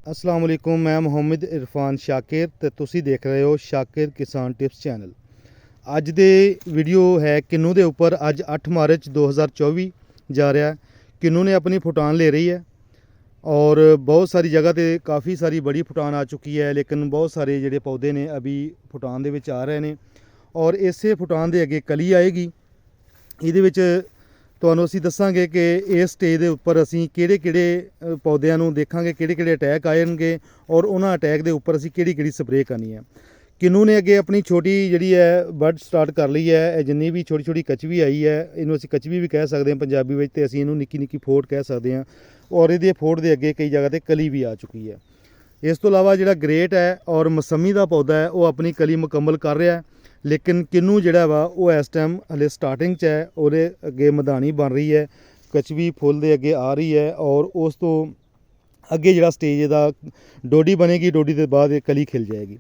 अस्सलाम वालेकुम, मैं मुहम्मद इरफान शाकिर ते तुसी देख रहे हो शाकिर किसान टिप्स चैनल। अज दे वीडियो है किन्नू दे उपर। अज 8 मार्च 2024 जा रहा है। किन्नू ने अपनी फुटान ले रही है और बहुत सारी जगह पे काफ़ी सारी बड़ी फुटान आ चुकी है, लेकिन बहुत सारे जोड़े पौधे ने अभी फुटान दे विच आ रहे हैं और इसे फुटान दे अगे कली आएगी। ये ਤੁਹਾਨੂੰ ਅਸੀਂ ਦੱਸਾਂਗੇ कि इस स्टेज के उपर ਅਸੀਂ ਕਿਹੜੇ ਪੌਦਿਆਂ ਨੂੰ ਦੇਖਾਂਗੇ, ਕਿਹੜੇ ਅਟੈਕ ਆਣਗੇ और उन्होंने अटैक के उपर ਅਸੀਂ ਕਿਹੜੀ स्प्रे करनी है। किन्नू ने अगे अपनी छोटी जी है बड स्टार्ट कर ली है। जिन्नी भी छोटी छोटी कचवी आई है, इनू असी कचवी भी कह सकते हैं पंजाबी में, तो असी इनू निक्की निक्की फोट कह सकते हैं। और ये फोट के अगे कई जगह पर कली भी आ चुकी है। इस तो इलावा जो ग्रेट है और मौसमी का पौधा है वो अपनी कली मुकम्मल कर रहा है, लेकिन किन्नू जोड़ा वा वो इस टाइम हले स्टार्टिंग च है। वो अगे मधानी बन रही है, कचवी फुल दे अगे आ रही है और उस तो अगे जो स्टेज का डोडी बनेगी, डोडी के बाद कली खिल जाएगी।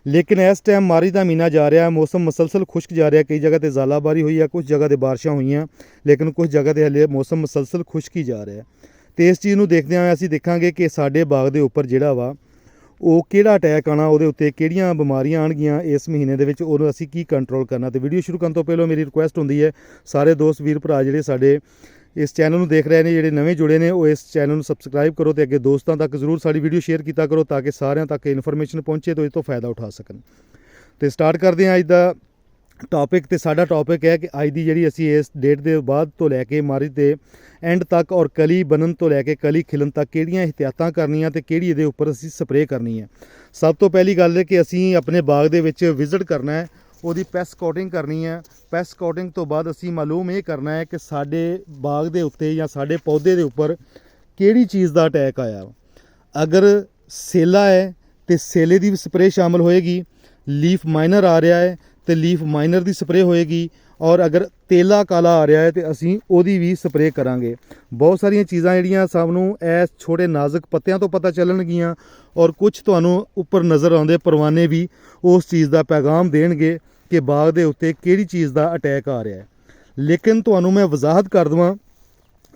लेकिन इस टाइम मारी का महीना जा रहा है, मौसम मसलसल खुश्क जा रहा है। कई जगह पर ज़ालाबारी हुई है, कुछ जगह पर बारिशां हुई, लेकिन कुछ जगह पर हले मौसम मसलसल खुश्क ही जा रहा है। तो इस चीज़ को देखते हुए असीं देखांगे कि साडे बाग के उपर जिहड़ा वा वो किहड़ा अटैक आना, वो उत्ते किहड़ियां बीमारियां आउणगियां इस महीने दे विच, उहनूं असीं की कंट्रोल करना। तो वीडियो शुरू करन तो पहलों मेरी रिक्वेस्ट हुंदी है सारे दोस्त वीर भरा जिहड़े साडे इस चैनल नूं देख रहे हैं, जिहड़े नवें जुड़े ने, वो इस चैनल नूं सबसक्राइब करो तो अगे दोस्तों तक जरूर साडी वीडियो शेयर किया करो ताकि सारिਆਂ तक इन्फॉर्मेशन पहुँचे तो इस तो फायदा उठा सकन। तो स्टार्ट करते हैं अज दा टॉपिक। तो साडा टॉपिक है कि अज दी जिहड़ी असीं इस डेट के बाद तो लैके मार्च के एंड तक और कली बनन तो लैके कली खिलन तक किहड़ियां एहतियातां करनियां ते किहड़ी इहदे उपर असीं स्प्रे करनी है। सब तो पहली गल है कि असीं अपने बाग दे विच विजिट करना है, ਉਹਦੀ ਪੈਸਟ ਕੋਟਿੰਗ ਕਰਨੀ ਹੈ। ਪੈਸਟ ਕੋਟਿੰਗ ਤੋਂ ਬਾਅਦ ਅਸੀਂ ਮਾਲੂਮ ਇਹ ਕਰਨਾ ਹੈ ਕਿ ਸਾਡੇ ਬਾਗ ਦੇ ਉੱਤੇ ਜਾਂ ਸਾਡੇ ਪੌਦੇ ਦੇ ਉੱਪਰ ਕਿਹੜੀ ਚੀਜ਼ ਦਾ ਅਟੈਕ ਆਇਆ। ਅਗਰ ਸੇਲਾ ਹੈ ਤੇ ਸੇਲੇ ਦੀ ਵੀ ਸਪਰੇਅ ਸ਼ਾਮਲ ਹੋਏਗੀ। ਲੀਫ ਮਾਈਨਰ ਆ ਰਿਹਾ ਹੈ ਤੇ ਲੀਫ ਮਾਈਨਰ ਦੀ ਸਪਰੇਅ ਹੋਏਗੀ। और अगर तेला काला आ रहा है तो असी ओदी भी स्प्रे करांगे। बहुत सारिया चीज़ां जिहड़ियां सानूं इस छोटे नाजुक पत्तियां तो पता चलणगियां और कुछ तुहानूं उपर नज़र आउंदे परवाने भी उस चीज़ का पैगाम देणगे कि बाग दे उत्ते किहड़ी चीज़ का अटैक आ रहा है। लेकिन तुहानूं मैं वजाहत कर देवां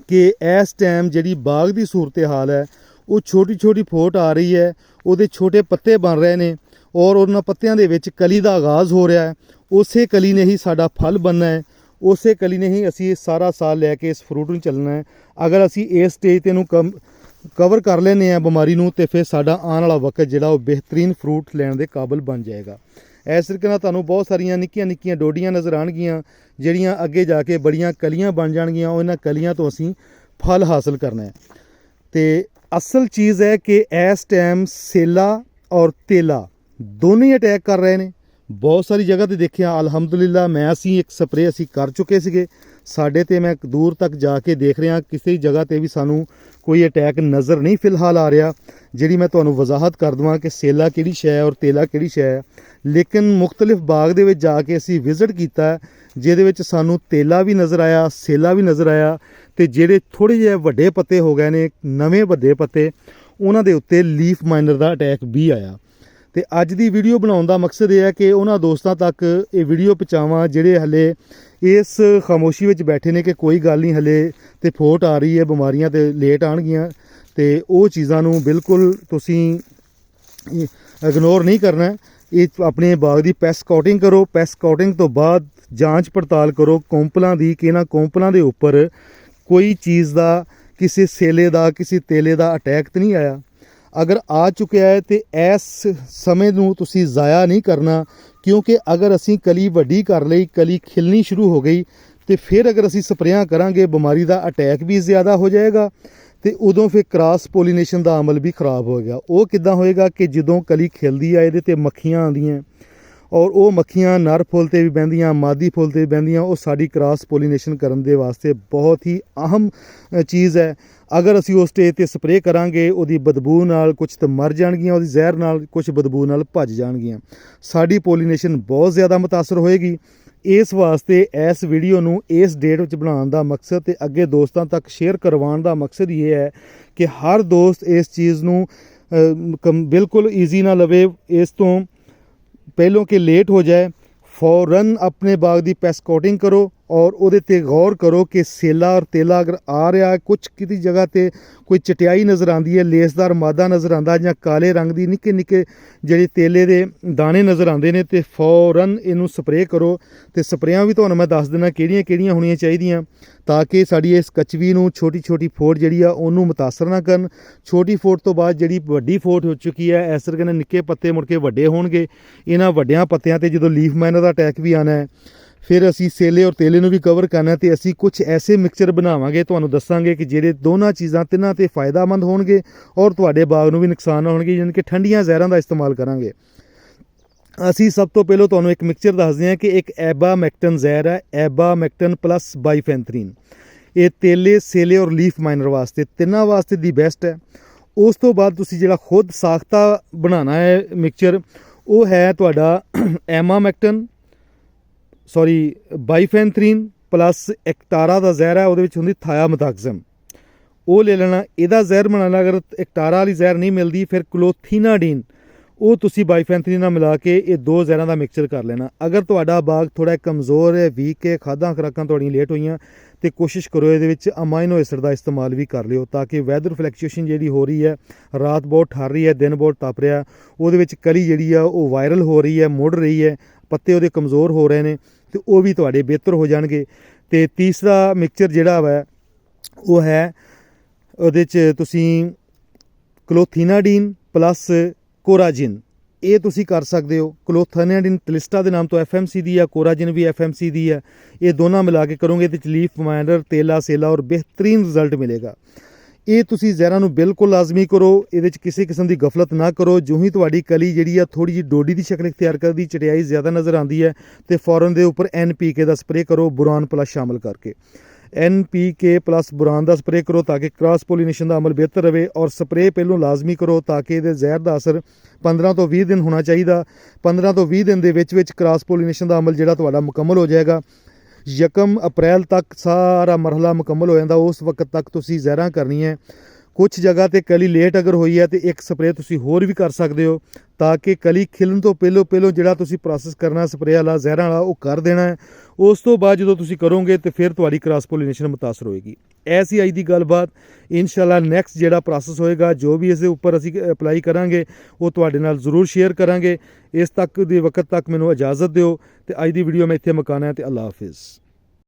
कि इस टाइम जिहड़ी बाग की सूरत हाल है वो छोटी छोटी फोट आ रही है, उहदे छोटे पत्ते बन रहे हैं और उन्हां पत्तियां दे विच कली का आगाज़ हो रहा है। उसे कली ने ही साडा फल बनना है, उसे कली ने ही असी सारा साल लैके इस फ्रूट में चलना है। अगर असी इस स्टेज ते नूं कवर कर लेने बीमारी नूं ते फिर साडा आने वाला वक्त जिहड़ा वो बेहतरीन फ्रूट लैण दे काबिल बन जाएगा। इस तरीके नाल तुहानूं बहुत सारियां निक्कियां निक्कियां डोडियां नज़र आउणगियां जिहड़ियां अगे जाके बड़ियां कलियां बन जाणगियां। इन्हां कलियां तो असी फल हासिल करना है। तो असल चीज़ है कि इस टाइम सेला और तेला दोनों ही अटैक कर रहे हैं। बहुत सारी जगह पर देखिया अलहमदुलिल्लाह मैं असी एक स्प्रे असी कर चुके थे। साढ़े तो मैं दूर तक जाके देख रहा किसी जगह पर भी सानू कोई अटैक नज़र नहीं फिलहाल आ रहा। जी मैं तुहानूं वजाहत कर देवां कि सेला किहड़ी शै है और तेला किहड़ी शै है। लेकिन मुख्तलिफ बाग दे विच जाके असी विजिट किया जिहदे विच सानू तेला भी नज़र आया, सेला भी नज़र आया। तो जिहड़े थोड़े जिहे वड्डे पत्ते हो गए ने, नवे वड्डे पत्ते, उन्हां दे उत्ते लीफ माइनर का अटैक भी आया। तो अज की वीडियो बनाने का मकसद यह है कि उन्होंने दोस्तों तक ये वीडियो पहुँचावां जिहड़े हले इस खामोशी में बैठे ने कि कोई गल नहीं, हले तो फोट आ रही है, बीमारियां तो लेट आउणगियां। तो वो चीज़ों बिल्कुल तुसीं इग्नोर नहीं करना। ये अपने बाग की पैस्ट कोटिंग करो। पैस्ट कोटिंग तो बाद जांच पड़ताल करो कौंपलों की कि इन्हां कौंपलों के उपर कोई चीज़ का, किसी सेले का, किसी तेले का अटैक तो नहीं आया। अगर आ चुका है तो इस समय नूं तुसीं ज़ाया नहीं करना, क्योंकि अगर असी कली वड्डी कर लई, कली खिलनी शुरू हो गई तो फिर अगर असी स्प्रेयां करांगे बीमारी का अटैक भी ज़्यादा हो जाएगा। तो उदों फिर क्रॉस पोलीनेशन का अमल भी खराब होएगा। वो किद्दां होएगा कि जदों कली खिलदी है इहदे ते मक्खियां आंदियां और वो मक्खियां नर फुल ते भी बहंदियां, मादी फुल ते भी बहंदियां। वो साडी क्रॉस पोलीनेशन करन दे वास्ते बहुत ही अहम चीज़ है। अगर असी उस स्टेज पर स्प्रे करांगे उहदी बदबू नाल कुछ तो मर जाणगियां, उहदी जहर नाल कुछ बदबू नाल भज जाणगियां। साडी पोलीनेशन बहुत ज़्यादा मुतासर होएगी। इस वास्ते इस वीडियो नूं इस डेट विच बनाउण दा मकसद ते अगे दोस्तों तक शेयर करवाउण दा मकसद ये है कि हर दोस्त इस चीज़ नूं बिल्कुल ईजी ना लवे, इस तो पहलों के लेट हो जाए। फौरन अपने बाग की पैस्ट कोटिंग करो ਔਰ ਉਹਦੇ ਤੇ ਗੌਰ ਕਰੋ ਕਿ ਸੇਲਾ ਔਰ ਤੇਲਾ ਅਗਰ ਆ ਰਿਹਾ, ਕੁਛ ਕਿਤੇ ਜਗ੍ਹਾ ਤੇ ਕੋਈ ਚਟਿਆਈ ਨਜ਼ਰ ਆਉਂਦੀ ਹੈ, ਲੇਸਦਾਰ ਮਾਦਾ ਨਜ਼ਰ ਆਉਂਦਾ, ਜਾਂ ਕਾਲੇ ਰੰਗ ਦੀ ਨਿੱਕੇ ਨਿੱਕੇ ਜਿਹੜੇ ਤੇਲੇ ਦੇ ਦਾਣੇ ਨਜ਼ਰ ਆਉਂਦੇ ਨੇ, ਤੇ ਫੌਰਨ ਇਹਨੂੰ ਸਪਰੇਅ ਕਰੋ। ਤੇ ਸਪਰੇਆਂ ਵੀ ਤੁਹਾਨੂੰ ਮੈਂ ਦੱਸ ਦਿੰਦਾ ਕਿਹੜੀਆਂ ਕਿਹੜੀਆਂ ਹੋਣੀਆਂ ਚਾਹੀਦੀਆਂ, ਤਾਂ ਕਿ ਸਾਡੀ ਇਸ ਕਚਵੀ ਨੂੰ ਛੋਟੀ ਛੋਟੀ ਫੋਟ ਜਿਹੜੀ ਆ ਉਹਨੂੰ ਮੁਤਾਸਰ ਨਾ ਕਰਨ। ਛੋਟੀ ਫੋਟ ਤੋਂ ਬਾਅਦ ਜਿਹੜੀ ਵੱਡੀ ਫੋਟ ਹੋ ਚੁੱਕੀ ਹੈ, ਇਸ ਤਰ੍ਹਾਂ ਨਿੱਕੇ ਪੱਤੇ ਮੁੜ ਕੇ ਵੱਡੇ ਹੋਣਗੇ। ਇਹਨਾਂ ਵੱਡਿਆਂ ਪੱਤਿਆਂ ਤੇ ਜਦੋਂ ਲੀਫ ਮਾਈਨਰ ਦਾ ਅਟੈਕ ਵੀ ਆਉਣਾ ਹੈ, ਫਿਰ ਅਸੀਂ ਸੇਲੇ ਔਰ ਤੇਲੇ ਨੂੰ ਵੀ ਕਵਰ ਕਰਨਾ, ਤੇ ਅਸੀਂ ਕੁਝ ਐਸੇ ਮਿਕਸਚਰ ਬਣਾਵਾਂਗੇ, ਤੁਹਾਨੂੰ ਦੱਸਾਂਗੇ ਕਿ ਜਿਹੜੇ ਦੋਨਾਂ ਚੀਜ਼ਾਂ ਤਿੰਨਾਂ ਤੇ ਫਾਇਦਾਮੰਦ ਹੋਣਗੇ ਔਰ ਤੁਹਾਡੇ ਬਾਗ ਨੂੰ ਵੀ ਨੁਕਸਾਨ ਨਾ ਹੋਣਗੇ, ਯਾਨੀ ਕਿ ਠੰਡੀਆਂ ਜ਼ਹਿਰਾਂ ਦਾ ਇਸਤੇਮਾਲ ਕਰਾਂਗੇ। ਅਸੀਂ ਸਭ ਤੋਂ ਪਹਿਲਾਂ ਤੁਹਾਨੂੰ ਇੱਕ ਮਿਕਸਚਰ ਦੱਸਦੇ ਹਾਂ ਕਿ ਇੱਕ ਐਬਾਮੈਕਟਨ ਜ਼ਹਿਰ ਹੈ, ਐਬਾਮੈਕਟਨ ਪਲੱਸ ਬਾਈਫੈਂਥਰੀਨ। ਇਹ ਤੇਲੇ, ਸੇਲੇ ਔਰ ਲੀਫ ਮਾਈਨਰ ਵਾਸਤੇ, ਤਿੰਨਾਂ ਵਾਸਤੇ ਦੀ ਬੈਸਟ ਹੈ। ਉਸ ਤੋਂ ਬਾਅਦ ਤੁਸੀਂ ਜਿਹੜਾ ਖੁਦ ਸਾਖਤਾ ਬਣਾਉਣਾ ਹੈ ਮਿਕਸਚਰ, ਉਹ ਹੈ ਤੁਹਾਡਾ ਬਾਈਫੈਂਥਰੀਨ ਪਲੱਸ ਐਕਟਾਰਾ ਦਾ ਜ਼ਹਿਰ ਹੈ, ਉਹਦੇ ਵਿੱਚ ਹੁੰਦੀ ਥਾਇਆਮੈਥਾਕਸਮ, ਉਹ ਲੈ ਲੈਣਾ। ਇਹਦਾ ਜ਼ਹਿਰ ਬਣਾਉਣਾ, ਅਗਰ ਐਕਟਾਰਾ ਵਾਲੀ ਜ਼ਹਿਰ ਨਹੀਂ ਮਿਲਦੀ, ਫਿਰ ਕਲੋਥੀਨਾਡੀਨ, ਉਹ ਤੁਸੀਂ ਬਾਈਫੈਂਥਰੀਨ ਨਾਲ ਮਿਲਾ ਕੇ ਇਹ ਦੋ ਜ਼ਹਿਰਾਂ ਦਾ ਮਿਕਸਚਰ ਕਰ ਲੈਣਾ। ਅਗਰ ਤੁਹਾਡਾ ਬਾਗ ਥੋੜ੍ਹਾ ਕਮਜ਼ੋਰ ਹੈ, ਵੀਕ ਹੈ, ਖਾਦਾਂ ਖੁਰਾਕਾਂ ਤੁਹਾਡੀਆਂ ਲੇਟ ਹੋਈਆਂ, ਤੇ ਕੋਸ਼ਿਸ਼ ਕਰੋ ਇਹਦੇ ਵਿੱਚ ਅਮਾਈਨੋ ਐਸਿਡ ਦਾ ਇਸਤੇਮਾਲ ਵੀ ਕਰ ਲਿਓ, ਤਾਂ ਕਿ ਵੈਦਰ ਫਲੈਕਚੁਏਸ਼ਨ ਜਿਹੜੀ ਹੋ ਰਹੀ ਹੈ, ਰਾਤ ਬਹੁਤ ਠਰ ਰਹੀ ਹੈ, ਦਿਨ ਬਹੁਤ ਤਪ ਰਿਹਾ, ਉਹਦੇ ਵਿੱਚ ਕਲੀ ਜਿਹੜੀ ਆ ਉਹ ਵਾਇਰਲ ਹੋ ਰਹੀ ਹੈ, ਮੁੜ ਰਹੀ ਹੈ, ਪੱਤੇ ਉਹਦੇ ਕਮਜ਼ੋਰ ਹੋ ਰਹੇ ਨੇ, ਤੇ ਉਹ ਵੀ ਤੁਹਾਡੇ ਬਿਹਤਰ ਹੋ ਜਾਣਗੇ। ਤੇ ਤੀਸਰਾ ਮਿਕਸਚਰ ਜਿਹੜਾ ਵਾ ਉਹ ਹੈ, ਉਹਦੇ 'ਚ ਤੁਸੀਂ ਕਲੋਥੀਨਾਡੀਨ ਪਲੱਸ ਕੋਰਾਜਿਨ, ਇਹ ਤੁਸੀਂ ਕਰ ਸਕਦੇ ਹੋ। ਕਲੋਥੀਨਾਡੀਨ ਟਲਿਸਟਾ ਦੇ ਨਾਮ ਤੋਂ FMC ਦੀ ਹੈ, ਕੋਰਾਜਿਨ ਵੀ FMC ਦੀ ਹੈ। ਇਹ ਦੋਨਾਂ ਮਿਲਾ ਕੇ ਕਰੋਗੇ, ਇਹਦੇ 'ਚ ਲੀਫ ਮਾਈਨਰ, ਤੇਲਾ, ਸੇਲਾ ਔਰ ਬਿਹਤਰੀਨ ਰਿਜ਼ਲਟ ਮਿਲੇਗਾ। ਇਹ ਤੁਸੀਂ ਜ਼ਹਿਰਾਂ ਨੂੰ ਬਿਲਕੁਲ ਲਾਜ਼ਮੀ ਕਰੋ, ਇਹਦੇ 'ਚ ਕਿਸੇ ਕਿਸਮ ਦੀ ਗਫਲਤ ਨਾ ਕਰੋ। ਜੋ ਹੀ ਤੁਹਾਡੀ ਕਲੀ ਜਿਹੜੀ ਆ ਥੋੜ੍ਹੀ ਜਿਹੀ ਡੋਡੀ ਦੀ ਸ਼ਕਲ ਇਖਤਿਆਰ ਕਰਦੀ, ਚਟਿਆਈ ਜ਼ਿਆਦਾ ਨਜ਼ਰ ਆਉਂਦੀ ਹੈ, ਤੇ ਫੌਰਨ ਦੇ ਉੱਪਰ NPK ਦਾ ਸਪਰੇਅ ਕਰੋ, ਬੋਰਾਨ ਪਲੱਸ ਸ਼ਾਮਲ ਕਰਕੇ। NPK ਪਲੱਸ ਬੋਰਾਨ ਦਾ ਸਪਰੇਅ ਕਰੋ, ਤਾਂ ਕਿ ਕ੍ਰਾਸ ਪੋਲੀਨੇਸ਼ਨ ਦਾ ਅਮਲ ਬਿਹਤਰ ਰਹੇ, ਔਰ ਸਪਰੇਅ ਪਹਿਲੋਂ ਲਾਜ਼ਮੀ ਕਰੋ, ਤਾਂ ਕਿ ਇਹਦੇ ਜ਼ਹਿਰ ਦਾ ਅਸਰ 15 ਤੋਂ 20 ਦਿਨ ਹੋਣਾ ਚਾਹੀਦਾ। 15 ਤੋਂ 20 ਦਿਨ ਦੇ ਵਿੱਚ ਕ੍ਰਾਸ ਪੋਲੀਨੇਸ਼ਨ ਦਾ ਅਮਲ ਜਿਹੜਾ ਤੁਹਾਡਾ ਮੁਕੰਮਲ ਹੋ ਜਾਏਗਾ। 1 ਅਪ੍ਰੈਲ ਤੱਕ ਸਾਰਾ ਮਰਹਲਾ ਮੁਕੰਮਲ ਹੋ ਜਾਂਦਾ, ਉਸ ਵਕਤ ਤੱਕ ਤੁਸੀਂ ਜ਼ਹਿਰਾਂ ਕਰਨੀਆਂ ਹੈ। ਕੁਛ ਜਗ੍ਹਾ ਤੇ ਕਲੀ ਲੇਟ ਅਗਰ ਹੋਈ ਹੈ, ਤੇ ਇੱਕ ਸਪਰੇਅ ਤੁਸੀਂ ਹੋਰ ਵੀ ਕਰ ਸਕਦੇ ਹੋ, ਤਾਂ ਕਿ ਕਲੀ ਖਿਲਣ ਤੋਂ ਪਹਿਲੋਂ ਜਿਹੜਾ ਤੁਸੀਂ ਪ੍ਰੋਸੈਸ ਕਰਨਾ ਸਪਰੇਅ ਵਾਲਾ, ਜ਼ਹਿਰਾਂ ਵਾਲਾ, ਉਹ ਕਰ ਦੇਣਾ ਹੈ। ਉਸ ਤੋਂ ਬਾਅਦ ਜਦੋਂ ਤੁਸੀਂ ਕਰੋਗੇ, ਤੇ ਫਿਰ ਤੁਹਾਡੀ ਕ੍ਰਾਸ ਪੋਲੀਨੇਸ਼ਨ ਮੁਤਾਸਰ ਹੋਏਗੀ। ਐਸੀ ਅੱਜ ਦੀ ਗੱਲਬਾਤ। ਇਨਸ਼ਾਅੱਲਾ ਨੈਕਸਟ ਜਿਹੜਾ ਪ੍ਰੋਸੈਸ ਹੋਏਗਾ, ਜੋ ਵੀ ਇਸ ਦੇ ਉੱਪਰ ਅਸੀਂ ਅਪਲਾਈ ਕਰਾਂਗੇ, ਉਹ ਤੁਹਾਡੇ ਨਾਲ ਜ਼ਰੂਰ ਸ਼ੇਅਰ ਕਰਾਂਗੇ। ਇਸ ਤੱਕ ਦੇ ਵਕਤ ਤੱਕ ਮੈਨੂੰ ਇਜਾਜ਼ਤ ਦਿਓ, ਤੇ ਅੱਜ ਦੀ ਵੀਡੀਓ ਮੈਂ ਇੱਥੇ ਮੁਕਾਨਾ ਹੈ, ਤੇ ਅੱਲਾ ਹਾਫਿਜ਼।